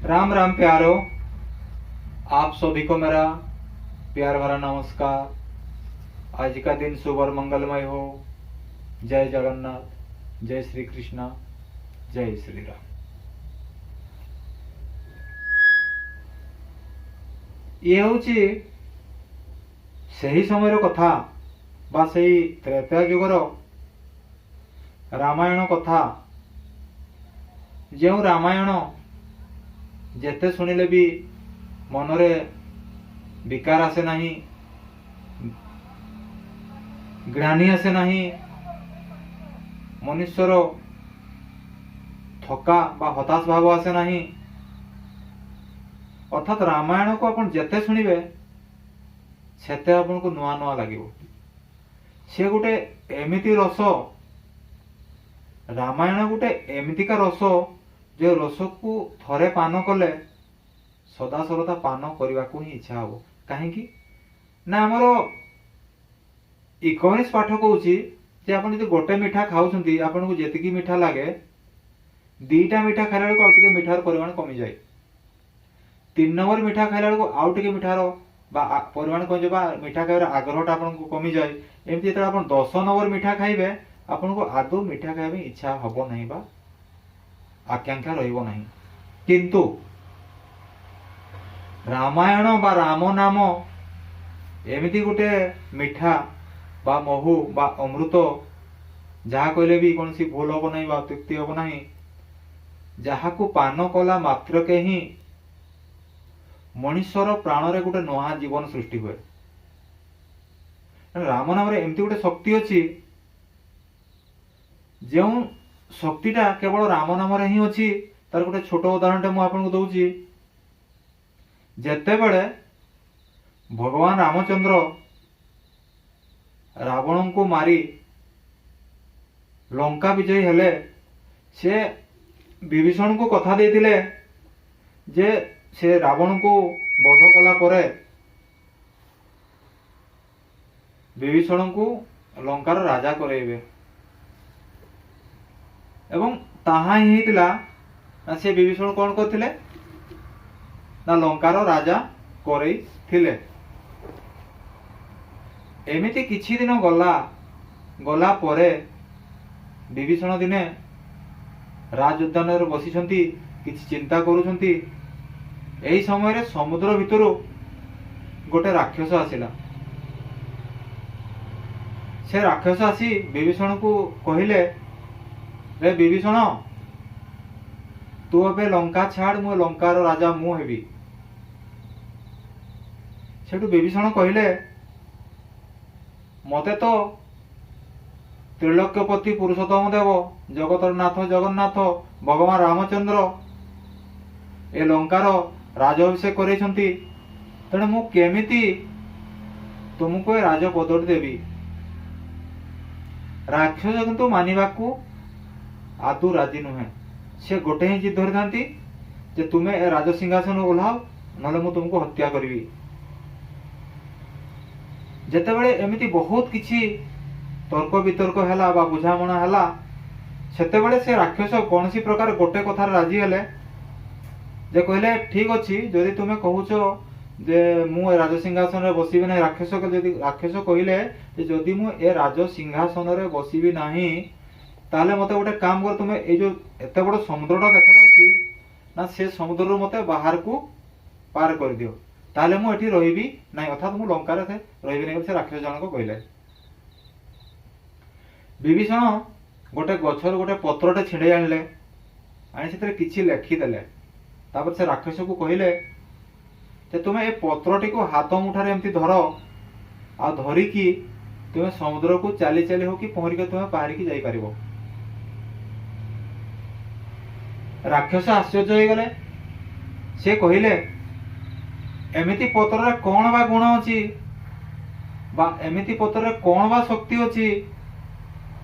राम राम प्यारो, आप सभी को मेरा प्यार भरा नमस्कार। आज का दिन शुभ और मंगलमय हो। जय जगन्नाथ, जय श्री कृष्ण, जय श्री राम। ये हूँ सही समय कथा बा सही त्रेता युगर रामायण कथा। जो रामायण जेते शुणिले भी मनरे विकार आसे नहीं, ग्लानि आसे नहीं, मनुष्यर थका बा हताश भाव आसे नहीं। अर्थात रामायण को आपण जेते शुणिबे सेते आपन को नुआ नुआ लागिबो। से गोटे एमिति रस, रामायण गोटे एमितिका रस जो रस को थरे पान कले सदा सर्वदा पान करने को ही इच्छा हम। कहीं ना आमर इकोनॉमिक्स पाठ कहूँ आप गोटे मिठा खाऊं आपन को जी मिठा लगे दीटा मिठा खाला बेलू आउ मिठार परिमाण कमी जाए। 3 नंबर मिठा खाला बेलू आउ मिठार परिमाण कम जाए, मिठा खाइबार आग्रहटा आपको कमी जाए। एमती जो आप 10 नंबर मिठा खाइबे आपन को आदौ मिठा खाइबा इच्छा हम नहीं बा आकांक्षा रहिबो नहीं। किंतु रामायण बा राम नाम एमिति गोटे मिठा बा महु बा अमृत जहाँ कहले भी कौन सी भूल हम नहीं अत्युक्ति हम नहीं, जहाँ को पान कला मात्र के ही मनुष्यर प्राण रे गोटे नुआ जीवन सृष्टि हुए। राम नाम रे एमती गोटे शक्ति अच्छी जो शक्तिटा केवल राम नाम रे ही अच्छी। तार गोटे छोट उदाहरण मुझे आपको दूची। जेते बड़े भगवान रामचंद्र रावण को मारी लंका विजयी हेले, से विभीषण को कथा देथिले जे से रावण को वध कला परे विभीषण को लंकार राजा करेबे। एवं ताहा ही हितला ना से विभीषण कौन करथिले ना लंकार राजा करई थिले। एमिति किछि दिन गला गला परे विभीषण दिने राज उद्यान रे बसिछंती किछि चिंता करूछंती। एही समय रे समुद्र भितरु गोटे राक्षस आसिला। से राक्षस आसी विभीषण को कहिले, रे विभीषण तू अबे लंका छाड़, मु लंकार राजा मु हेबी। सेठु विभीषण कहिले, मते तो त्रिलोक्यपति पुरुषोत्तम देव जगतर नाथ जगन्नाथ भगवान रामचंद्र ए लंकार राजाभिषेक करेछंती, तेणु मु केमिति तुमको राजपदटी देवी। राक्षस किंतु मानिबाकू आदौ राजी नुहे। से गोटे ही जिद धरी थांती जे तुमे ए राज सिंहासन ओह्लाओ नले मु तुमको हत्या करिवी। जेतेबेले एमिति बहुत किछि तर्क वितर्क हैला बा बुझामणा हैला, सेतेबेले से राक्षस कौनसी प्रकार गोटे कथार राजी हेले जे कहले ठीक अच्छी जदि तुमे कहूछ जे मु ए राज सिंहासन रे बसिबी नहीं। राक्षस कहले जदि मु ए राज सिंहासन रे बसिबी नहीं ताले मते गोटे काम कर, तुमे ए जो एते बड़ समुद्रटा देखा जाउची ना से समुद्र रो मते बाहर को पार कर दियो, ताले मु एठी रहिबी नहीं। अर्थात मु लंका रे रहिबी नहीं से राक्षस जनक कहले। विभीषण गोटे गछर गोटे पत्रटे छिंडे आनले, आनी सेतरे किछि लेखि देले। तापर से राक्षस को कहले जे तुमे ए पत्रटी को हाथ मुठारे एमती धर आ धरिकी तुमे समुद्र को चाली चाली हो कि पहरिके तुमे पारिकी जाई परिबो। राक्षस आश्चर्य हो गले। से कहले एमिति पत्र रे कोन बा गुण अछि बा एमिति पत्र रे कोन बा शक्ति अछि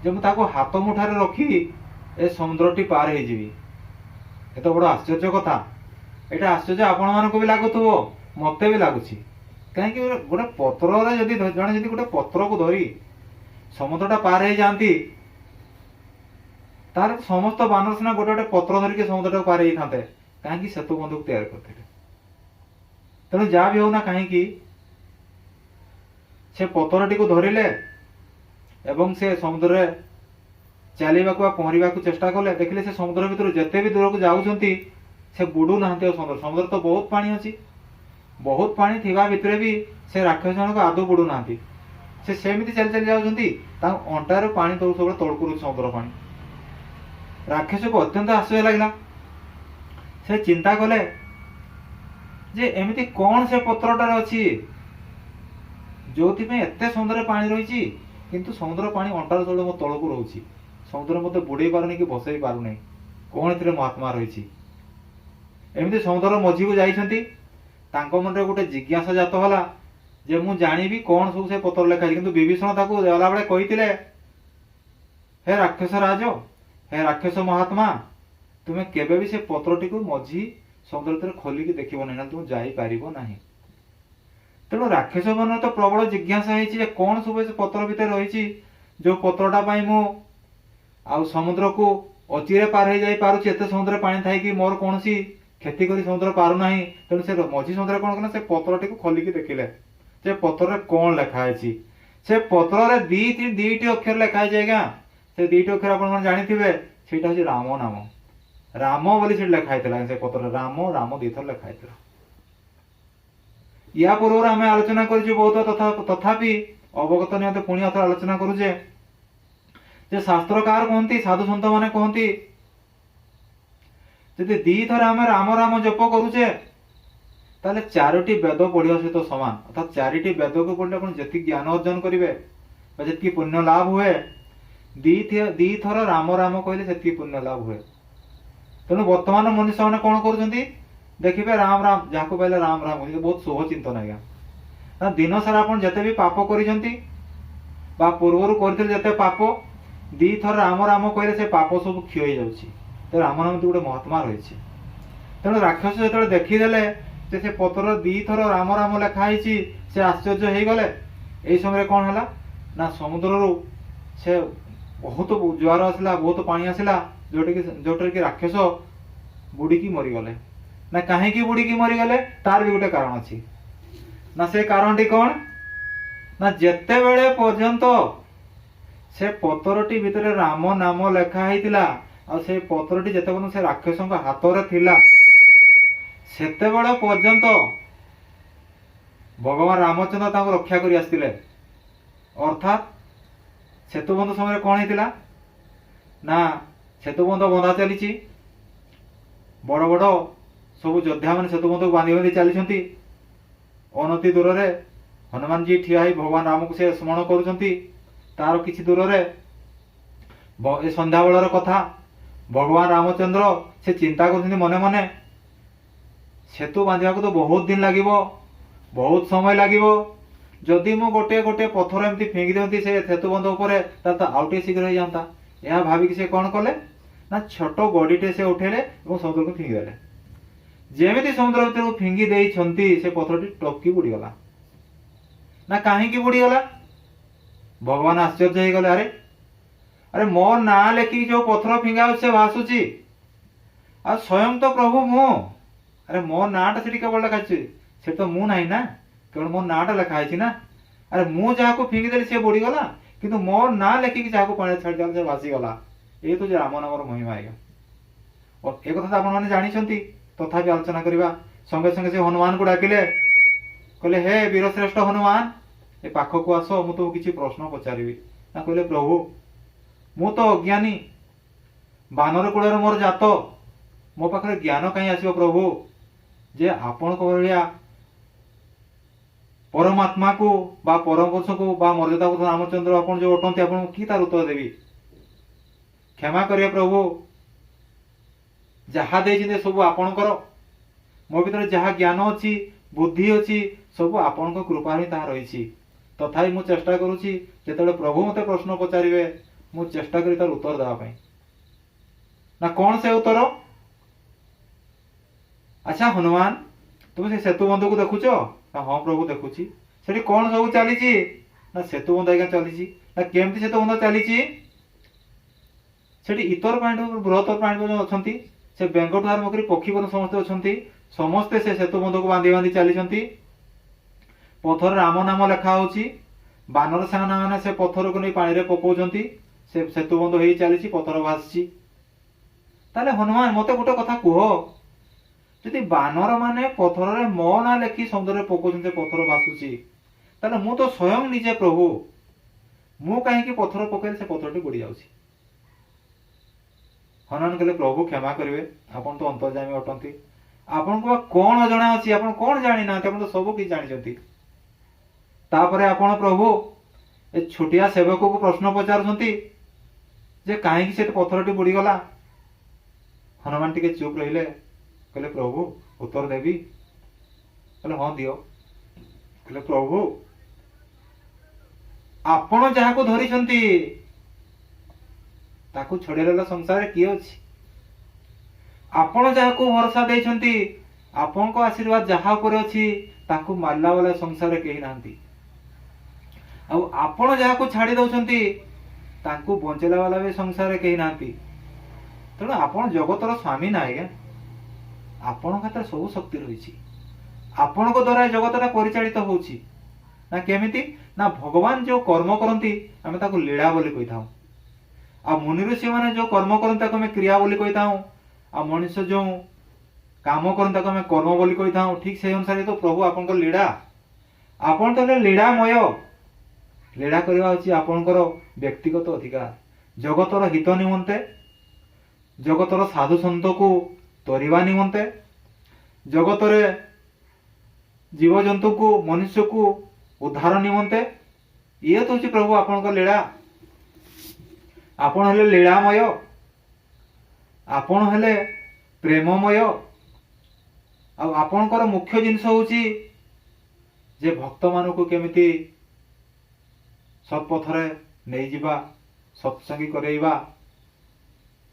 जे मु ताको हाथ मुठारे रखी ए समुद्रटी पार हे जीवी। ए तो बड़ आश्चर्य कथा। एटा आश्चर्य आपण मान को भी लागुथबो, मते भी लागुछि। कहीं गोटे पत्र जदि जड़े जदि गोटे पत्र को धरी समुद्रटा पार हो जाती तार समस्त बानर सिना गोटे गोटे पत्र धरिक समुद्र पार ही था, कहीं सेतु बंधक तैयार करते। तेणु जहाँ भी होना कहीं से पथरटी को धरिले एवं से समुद्र चलवा पहरवा चेष्टा कले देखिले से समुद्र भितर जिते भी दूर को जाऊँगी से बुड़ू ना समुद्र समुद्र तो बहुत पानी अच्छी बहुत पानी थिबा भितर भी से राक्षस जनक आदौ बुड़ू ना से सेमती चली चली जाऊँगी अंटार पानी तौर सब तौक समुद्र पानी राक्षस को अत्यंत आश्चर्य लगला से चिंता कले जे एमती कौन से पत्रटार अच्छी जो एत समुद्र पानी रही किंतु समुद्र पानी अंटार तौर मो तौक रोचे समुद्र मत बुड़े पारुनी कि बसई पारुनी कौन ए महात्मा रही एमती समुद्र मझी को जाइछंती मन रे गोटे जिज्ञासा जात होला जे मु जानिबी कौन सब से पत्र लेखा किंतु विभीषण ताको देला बेले कहितिले हे राक्षस राज हे राक्षस महात्मा तुमे केबे भी से पत्रटी को मझी समुद्र भितर खोलिकी देखिब ना तुम जाई पारिबो नाही। तेणु राक्षस मन तो प्रबल जिज्ञासा है कौन सब से पत्र भितर रही जो पत्रटा पाई मु आ समुद्र को अचिरे पार हो जाई पारुछि एते समुद्र पानी थाई कि मोर कौन सी क्षति करी समुद्र पारु नाही। तेणु से मझी समुद्र कौन कला से पत्रटी को खोलिकी देखिले जे पत्र रे कौन लिखा है से पत्र रे दीटी अक्षर लिखा है आज्ञा से दीटी अक्षर आपण जानिथिबे सेटा होछि राम नाम राम बोली से लिखा है से पत्र राम राम दीथर लिखा है। या पूर्व आम आलोचना कर बहुत तथापि अवगत निहत पुणी अथर आलोचना करुचे जे शास्त्रकार कहती साधु सन्त माने कहती जदि दी थर आम राम राम जप करुचे ताले चारोटी वेद पढ़िया सहित समान अर्थात चारिटी वेद को पढ़ले अपन जति ज्ञान अर्जन करेंगे जी पुण्य लाभ हुए दी थर राम राम कहले से पुण्य लाभ हुए। तेणु वर्तमान मनुष्य मैंने कौन कर देखिए राम राम जहाँ को पहले राम राम बहुत शुभ चिंतन आज्ञा दिन सारा आप जिते भी पाप कर पूर्वर करते पाप दी थर राम राम कहले से पाप सब क्षय हो राम नाम गोटे महात्मा रही। तेणु राक्षस जो देखीदे से पत्र दी थर राम राम लिखाई से आश्चर्य हो गले। यही समय कौन है ना समुद्र रू से बहुत ज्वार आसला बहुत पानी आसला जोटा कि राक्षस बुड़ीकी मरीगले ना कहीं बुड़ीकी मरीगले तार भी गोटे कारण अच्छी ना से कारण टी कौन ना जेते बेले पर्यंत से पत्रटी भितर राम नाम लिखाई आ से पत्रटी जेते पर्यंत से राक्षस हाथ रे थिला सेते बेले पर्यंत भगवान रामचंद्र ताको रक्षा करी आस्तिले। अर्थात सेतुबंध समय कौन होता ना सेतुबंध बंधा चली बड़ बड़ सब योद्धा मान सेतुबंध बांधि बांधि चली अनति दूर रे हनुमान जी ठिया ही भगवान राम को से स्मरण करुछंती तार किछि दूर रे संध्या बेलर कथा भगवान रामचंद्र से चिंता कर मने मने सेतु बांधा को तो बहुत दिन लगे बहुत समय लगे जदि मु गोटे गोटे पथर एमती फिंगी दिखती से सेतुबंध उपरे तो आउटे शीघ्र हो जाता यह भाविक से कौन कले ना छोट गड़ीटे से उठेले और समुद्र को फिंगी देले जेमिति समुद्र भीतर फिंगी देइछंती से पथरटी टपकी बुड़ीगला ना कहीं बुड़ीगला भगवान आश्चर्य हो गले। अरे अरे मोर ना लेखिक जो पथर फिंगा से भासुची आ स्वयं तो प्रभु मु अरे मोर नाटा से केवल लिखाई से तो मु नहीं ना केवल मोर नाटा लिखाई ना अरे मु जहाँ को फिंगी देली से बुड़ीगला किंतु मोर ना लेखिक जहाँ को पानी छाड़ी से भासीगला ये तो राम नाम महिमा आएगा। और एक कथा आपण मैंने जानी तथापि आलोचना करवा संगे संगे से हनुमान को डाकिले कहले हे वीरश्रेष्ठ हनुमान ए पाख को आस मु तो किसी प्रश्न पचारि ना कहले प्रभु मु तो अज्ञानी बानर कूल मोर जात मो पाखे ज्ञान कहीं आसो प्रभु जे आपण भाया परमात्मा को बा परम पुरुष को बा मर्यादा पुरुष रामचंद्र आपण जो अटंती आपण कि तार उत्तर देवी क्षमा करिए प्रभु जहा दे सब आपणकर मो भीतर जहा ज्ञान अच्छी बुद्धि अच्छी सब आपण कृपा ही ताहा रही तथापि मु चेष्टा करुच्ची जो प्रभु मते प्रश्न पचारे मु चेष्टा करी तार उत्तर देवाई ना कौन से उत्तर अच्छा हनुमान तुम से सेतु बंध को देखुच ना हाँ प्रभु देखुची से कौन सब चली ना सेतु बंध आज्ञा चली ना केमती सेतु बंध चली इतर प्राणी बृहत्तर प्राणी जो अच्छा ସେ ବେଙ୍ଗଠୁ ଆରମ୍ଭ କରି ପକ୍ଷୀ ପର୍ଯ୍ୟନ୍ତ ସମସ୍ତେ ଅଛନ୍ତି। ସମସ୍ତେ ସେ ସେତୁ ବନ୍ଧକୁ ବାନ୍ଧି ବାନ୍ଧି ଚାଲିଛନ୍ତି। ପଥର ରାମ ନାମ ଲେଖା ହଉଛି। ବାନର ସେନା ମାନେ ସେ ପଥରକୁ ନେଇ ପାଣିରେ ପକଉଛନ୍ତି। ସେ ସେତୁ ବନ୍ଧ ହେଇ ଚାଲିଛି, ପଥର ଭାସିଛି। ତାହେଲେ ହନୁମାନ ମତେ ଗୋଟେ କଥା କୁହ, ଯଦି ବାନର ମାନେ ପଥରରେ ମୋ ନାଁ ଲେଖି ସମୁଦ୍ରରେ ପକଉଛନ୍ତି, ପଥର ଭାସୁଛି, ତାହେଲେ ମୁଁ ତ ସ୍ୱୟଂ ନିଜେ ପ୍ରଭୁ, ମୁଁ କାହିଁକି ପଥର ପକେଇଲେ ସେ ପଥରଟି ବୁଡି ଯାଉଛି? ହନୁମାନ କହିଲେ, ପ୍ରଭୁ କ୍ଷମା କରିବେ, ଆପଣ ତ ଅନ୍ତର୍ଯାମୀ ଅଟନ୍ତି, ଆପଣଙ୍କୁ କଣ ଅଜଣା ଅଛି? ଆପଣ କଣ ଜାଣିନାହାନ୍ତି? ଆପଣ ତ ସବୁ କିଛି ଜାଣିଛନ୍ତି। ତାପରେ ଆପଣ ପ୍ରଭୁ ଏ ଛୋଟିଆ ସେବକକୁ ପ୍ରଶ୍ନ ପଚାରୁଛନ୍ତି ଯେ କାହିଁକି ସେ ପଥରଟି ବୁଡିଗଲା? ହନୁମାନ ଟିକେ ଚୁପ ରହିଲେ, କହିଲେ ପ୍ରଭୁ ଉତ୍ତର ଦେବି? କହିଲେ ହଁ ଦିଅ। କହିଲେ ପ୍ରଭୁ ଆପଣ ଯାହାକୁ ଧରିଛନ୍ତି ତାକୁ ଛଡେଇଦେଲା ସଂସାରରେ କିଏ ଅଛି? ଆପଣ ଯାହାକୁ ଭରସା ଦେଇଛନ୍ତି, ଆପଣଙ୍କ ଆଶୀର୍ବାଦ ଯାହା ଉପରେ ଅଛି, ତାକୁ ମାରିଲା ବାଲା ସଂସାରରେ କେହି ନାହାନ୍ତି। ଆଉ ଆପଣ ଯାହାକୁ ଛାଡି ଦଉଛନ୍ତି, ତାଙ୍କୁ ବଞ୍ଚେଇଲା ବାଲା ବି ସଂସାରରେ କେହି ନାହାନ୍ତି। ତେଣୁ ଆପଣ ଜଗତର ସ୍ୱାମୀ ନା ଆଜ୍ଞା, ଆପଣଙ୍କ ହାତରେ ସବୁ ଶକ୍ତି ରହିଛି। ଆପଣଙ୍କ ଦ୍ୱାରା ଏ ଜଗତଟା ପରିଚାଳିତ ହଉଛି। ନା କେମିତି? ନା ଭଗବାନ ଯୋଉ କର୍ମ କରନ୍ତି ଆମେ ତାକୁ ଲୀଳା ବୋଲି କହିଥାଉ। ଆଉ ମୁନି ଋଷି ମାନେ ଯୋଉ କର୍ମ କରନ୍ତି ତାକୁ ଆମେ କ୍ରିୟା ବୋଲି କହିଥାଉ। ଆଉ ମଣିଷ ଯୋଉ କାମ କରନ୍ତି ତାକୁ ଆମେ କର୍ମ ବୋଲି କହିଥାଉ। ଠିକ ସେଇ ଅନୁସାରେ ତ ପ୍ରଭୁ ଆପଣଙ୍କ ଲୀଳା। ଆପଣ ତ ହେଲେ ଲୀଳାମୟ। ଲୀଳା କରିବା ହଉଛି ଆପଣଙ୍କର ବ୍ୟକ୍ତିଗତ ଅଧିକାର। ଜଗତର ହିତ ନିମନ୍ତେ, ଜଗତର ସାଧୁ ସନ୍ତକୁ ତରିବା ନିମନ୍ତେ, ଜଗତରେ ଜୀବଜନ୍ତୁକୁ ମନୁଷ୍ୟକୁ ଉଦ୍ଧାର ନିମନ୍ତେ, ଇଏ ତ ହଉଛି ପ୍ରଭୁ ଆପଣଙ୍କ ଲୀଳା। ଆପଣ ହେଲେ ଲୀଳାମୟ, ଆପଣ ହେଲେ ପ୍ରେମମୟ। ଆଉ ଆପଣଙ୍କର ମୁଖ୍ୟ ଜିନିଷ ହଉଛି ଯେ ଭକ୍ତମାନଙ୍କୁ କେମିତି ସତ୍ପଥରେ ନେଇଯିବା, ସତ୍ସଙ୍ଗୀ କରେଇବା,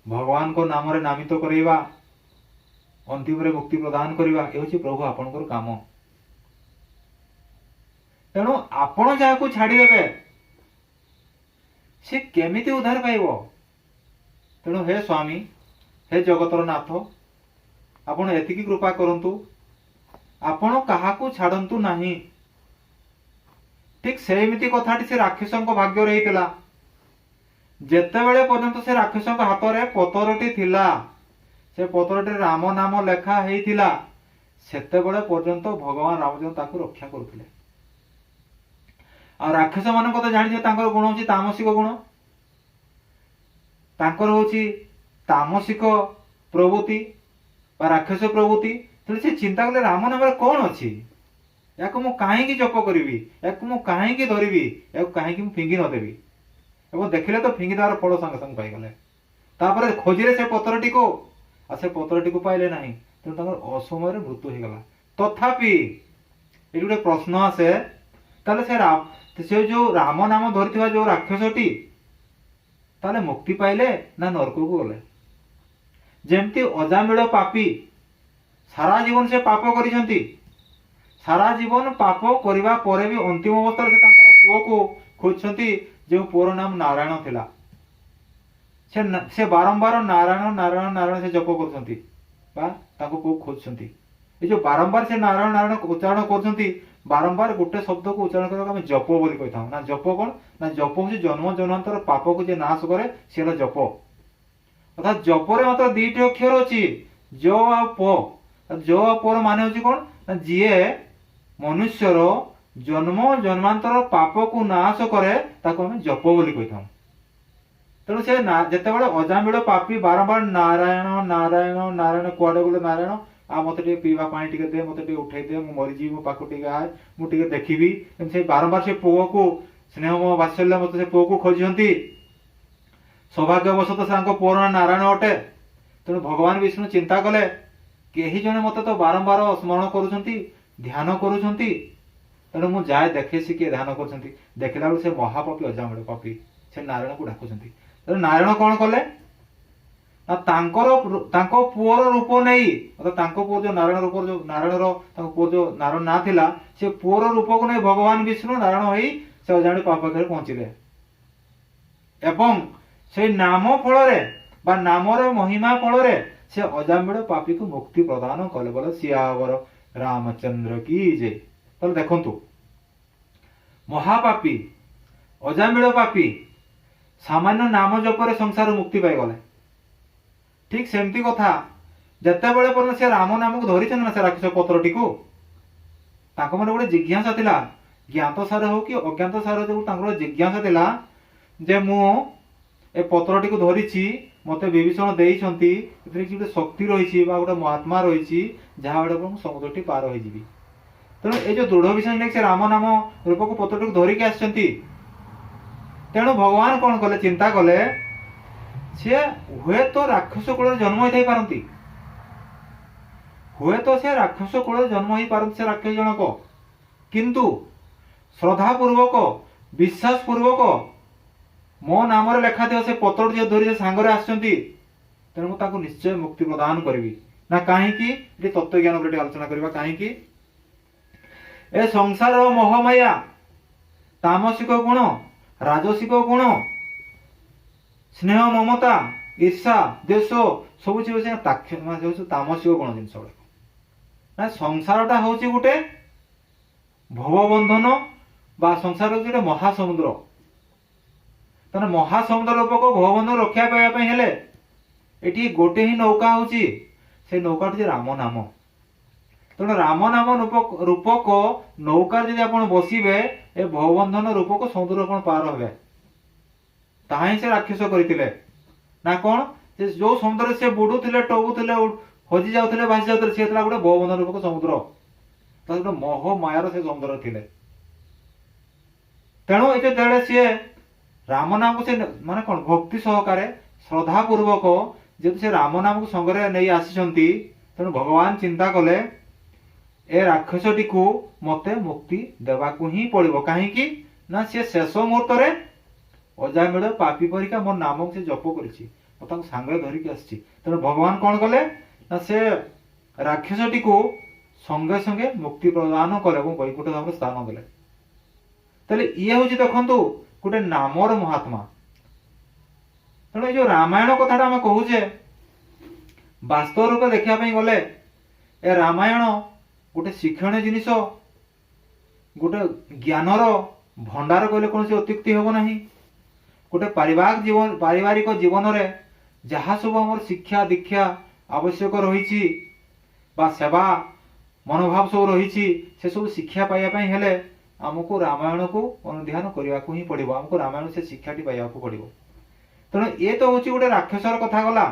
ଭଗବାନଙ୍କ ନାମରେ ନାମିତ କରେଇବା, ଅନ୍ତିମରେ ମୁକ୍ତି ପ୍ରଦାନ କରିବା, ଏ ହଉଛି ପ୍ରଭୁ ଆପଣଙ୍କର କାମ। ତେଣୁ ଆପଣ ଯାହାକୁ ଛାଡିଦେବେ ସେ କେମିତି ଉଦ୍ଧାର ପାଇବ? ତେଣୁ ହେ ସ୍ୱାମୀ, ହେ ଜଗତର ନାଥ, ଆପଣ ଏତିକି କୃପା କରନ୍ତୁ, ଆପଣ କାହାକୁ ଛାଡନ୍ତୁ ନାହିଁ। ଠିକ ସେମିତି କଥାଟି ସେ ରାକ୍ଷସଙ୍କ ଭାଗ୍ୟରେ ହେଇଥିଲା। ଯେତେବେଳେ ପର୍ଯ୍ୟନ୍ତ ସେ ରାକ୍ଷସଙ୍କ ହାତରେ ପତରଟି ଥିଲା, ସେ ପତରଟିରେ ରାମ ନାମ ଲେଖା ହେଇଥିଲା, ସେତେବେଳେ ପର୍ଯ୍ୟନ୍ତ ଭଗବାନ ରାମଚନ୍ଦ୍ର ତାକୁ ରକ୍ଷା କରୁଥିଲେ। ଆଉ ରାକ୍ଷସ ମାନଙ୍କ କଥା ଜାଣିଥିବେ, ତାଙ୍କର ଗୁଣ ହଉଛି ତାମସିକ ଗୁଣ। ତାଙ୍କର ହଉଛି ତାମସିକ ପ୍ରବୃତ୍ତି ବା ରାକ୍ଷସ ପ୍ରବୃତ୍ତି। ତେଣୁ ସେ ଚିନ୍ତା କଲେ ରାମ ନାମରେ କଣ ଅଛି, ୟାକୁ ମୁଁ କାହିଁକି ଜପ କରିବି, ୟାକୁ ମୁଁ କାହିଁକି ଧରିବି, ୟାକୁ କାହିଁକି ମୁଁ ଫିଙ୍ଗି ନଦେବି। ଏବଂ ଦେଖିଲେ ତ ଫିଙ୍ଗି ଦେବାର ଫଳ ସାଙ୍ଗେ ସାଙ୍ଗେ ପାଇଗଲେ। ତାପରେ ଖୋଜିଲେ ସେ ପତ୍ରଟିକୁ, ଆଉ ସେ ପତ୍ରଟିକୁ ପାଇଲେ ନାହିଁ। ତେଣୁ ତାଙ୍କର ଅସମୟରେ ମୃତ୍ୟୁ ହେଇଗଲା। ତଥାପି ଏଠି ଗୋଟେ ପ୍ରଶ୍ନ ଆସେ, ତାହେଲେ ସେ ଯୋଉ ରାମ ନାମ ଧରିଥିବା ଯୋଉ ରାକ୍ଷସଟି ତାହେଲେ ମୁକ୍ତି ପାଇଲେ ନା ନରକକୁ ଗଲେ? ଯେମିତି ଅଜାମିଳ ପାପୀ, ସାରା ଜୀବନ ସେ ପାପ କରିଛନ୍ତି, ସାରା ଜୀବନ ପାପ କରିବା ପରେ ବି ଅନ୍ତିମ ଅବସ୍ଥାରେ ସେ ତାଙ୍କର ପୁଅକୁ ଖୋଜୁଛନ୍ତି, ଯେଉଁ ପୁଅର ନାମ ନାରାୟଣ ଥିଲା। ସେ ବାରମ୍ବାର ନାରାୟଣ ନାରାୟଣ ନାରାୟଣ ସେ ଜପ କରୁଛନ୍ତି ବା ତାଙ୍କୁ ପୁଅ ଖୋଜୁଛନ୍ତି। ଏ ଯୋଉ ବାରମ୍ବାର ସେ ନାରାୟଣ ନାରାୟଣ ଉଚ୍ଚାରଣ କରୁଛନ୍ତି, ବାରମ୍ବାର ଗୋଟେ ଶବ୍ଦକୁ ଉଚ୍ଚାରଣ କରିବାକୁ ଆମେ ଜପ ବୋଲି କହିଥାଉ। ନା ଜପ କଣ? ନା ଜପ ହଉଛି ଜନ୍ମ ଜନ୍ମାନ୍ତର ପାପକୁ ଯେ ନାଶ କରେ, ସେ ହେଲା ଜପ। ଅର୍ଥାତ୍ ଜପରେ ମାତ୍ର ଦୁଇଟି ଅକ୍ଷର ଅଛି, ଜ ଆଉ ପ। ଜ ଆଉ ପର ମାନେ ହଉଛି କଣ? ନା ଯିଏ ମନୁଷ୍ୟର ଜନ୍ମ ଜନ୍ମାନ୍ତର ପାପକୁ ନାଶ କରେ, ତାକୁ ଆମେ ଜପ ବୋଲି କହିଥାଉ। ତେଣୁ ସେ ଯେତେବେଳେ ଅଜାମିଳ ପାପୀ ବାରମ୍ବାର ନାରାୟଣ ନାରାୟଣ ନାରାୟଣ, କୁଆଡେ ଗଲେ ନାରାୟଣ, ଆଉ ମତେ ଟିକେ ପିଇବା ପାଣି ଟିକେ ଦେ, ମତେ ଟିକେ ଉଠେଇ ଦେ, ମୁଁ ମରିଯିବି, ମୋ ପାଖକୁ ଟିକେ ଆଏ, ମୁଁ ଟିକେ ଦେଖିବି। ସେ ବାରମ୍ବାର ସେ ପୁଅକୁ ସ୍ନେହ ବାତ୍ସଲ୍ୟ ମତେ ସେ ପୁଅକୁ ଖୋଜନ୍ତି। ସୌଭାଗ୍ୟବଶତଃ ତାଙ୍କ ପୁଅର ନାଁ ନାରାୟଣ ଅଟେ। ତେଣୁ ଭଗବାନ ବିଷ୍ଣୁ ଚିନ୍ତା କଲେ, କେହି ଜଣେ ମତେ ତ ବାରମ୍ବାର ସ୍ମରଣ କରୁଛନ୍ତି, ଧ୍ୟାନ କରୁଛନ୍ତି, ତେଣୁ ମୁଁ ଯାଏ ଦେଖେ ସେ କିଏ ଧ୍ୟାନ କରୁଛନ୍ତି। ଦେଖିଲା ବେଳକୁ ସେ ମହାପାପୀ ଅଜାମିଳ ପାପୀ ସେ ନାରାୟଣକୁ ଡାକୁଛନ୍ତି। ତେଣୁ ନାରାୟଣ କଣ କଲେ ନା ତାଙ୍କ ପୁଅର ରୂପ ନେଇ, ତାଙ୍କ ପୁଅ ଯୋଉ ନାରାୟଣ ରୂପ, ଯୋଉ ନାରାୟଣର ତାଙ୍କ ପୁଅ ଯୋଉ ନାରାୟଣ ନାଁ ଥିଲା, ସେ ପୁଅର ରୂପକୁ ନେଇ ଭଗବାନ ବିଷ୍ଣୁ ନାରାୟଣ ହୋଇ ସେ ଅଜାମିଳ ପାପୀ ପାଖରେ ପହଞ୍ଚିଲେ। ଏବଂ ସେଇ ନାମ ଫଳରେ ବା ନାମର ମହିମା ଫଳରେ से अजामिल पापी को मुक्ति प्रदान कले। बोले सियावर रामचंद्र की जय। तो देखंतु महापापी अजामिल पापी सामान्य नाम जपर संसार मुक्ति पाई गले। ठीक सेमती कथा जते बेले पर से राम नाम को धरी ना से राक्षस पत्रटी को ताको मन गोटे जिज्ञासा थिला ज्ञात सार हो कि अज्ञात सार जो तांकर जिज्ञासा थिला जे मु ए पत्रटी को धरिछि मते विभीषण देइछंती एतरे कि गोटे शक्ति रहिछि बा गोटे महात्मा रहिछि जहा गोटे को समुद्रटी पार होई जिवि। तेणु ए जो दृढ़ विश्वास नै से राम नाम रूप को पत्रटी को धरिके आछंती। तेणु भगवान कौन कले चिंता कले से हुए तो राक्षस कुल जन्म होई पारती हुए तो से राक्षस कुल जन्म होई पारती से राक्षस जनक किंतु श्रद्धा पूर्वक विश्वास पूर्वक मो नाम लेखा थे से पत्र जो धरी सांगरे आछंती तेणु ताको निश्चय मुक्ति प्रदान करी ना कहीं तत्व ज्ञान पर आलोचना करबा कहीं ए संसार मोहमाया तामसिक गुण राजसिक गुण स्नेह ममता ईर्षा देश सब तामसिक गुण जिन ना संसारटा हूँ गोटे भवबंधन बा संसार गोटे महासमुद्र तेना महासमुद्र रूपक भवबंधन रक्षा पाइबा एटी गोटे ही नौका हूँ से नौका राम नाम। तेणु राम नाम रूपक नौका जदि आप बसवे ए भवबंधन रूपक समुद्र आप पार हे ताही से राक्षस करते ना कौन जो समुद्र से बुड़ुले टबुले हजि जाते भासी जाते सी गोटे भवबंधन रूपक समुद्र गोटे मोह मायार से समुद्र थे। तेणु ये सी राम नाम को से माने कौन भक्ति सहकारे श्रद्धा पूर्वक जेहेतु से राम नाम को संगे नहीं आसी तेणु भगवान चिंता कले ए राक्षसटी को मते मुक्ति देवाकू ही पड़िबो कहीं ना सी शेष मुहूर्त रे अजामिल पापी परिका मोर नाम से जप करिछि मत सांगे धरिकी आछि। तेणु भगवान कौन कले ना से राक्षसटी को संगे संगे मुक्ति प्रदान कले और वैकुंठ धाम स्थान देले। ताले ये हूँ देखु गोटे नामर महात्मा। तेणु जो रामायण कथा आम कहूचे वास्तव रूप देखा गले ए रामायण गोटे शिक्षण जिनिस गोटे ज्ञानर भंडार कहले कौन से अत्युक्ति हम ना। गोटे पारिवारिक जीवन रे जहाँ सब आम शिक्षा दीक्षा आवश्यक रही सेवा मनोभाव सब रही से सब शिक्षा पाइबापी हेले आमको रामायण को अनुध्यान करने को ही पड़ो आमको रामायण से शिक्षाटी पाइबा पड़ो। तेणु ये तो हूँ गोटे राक्षसर कथा गला।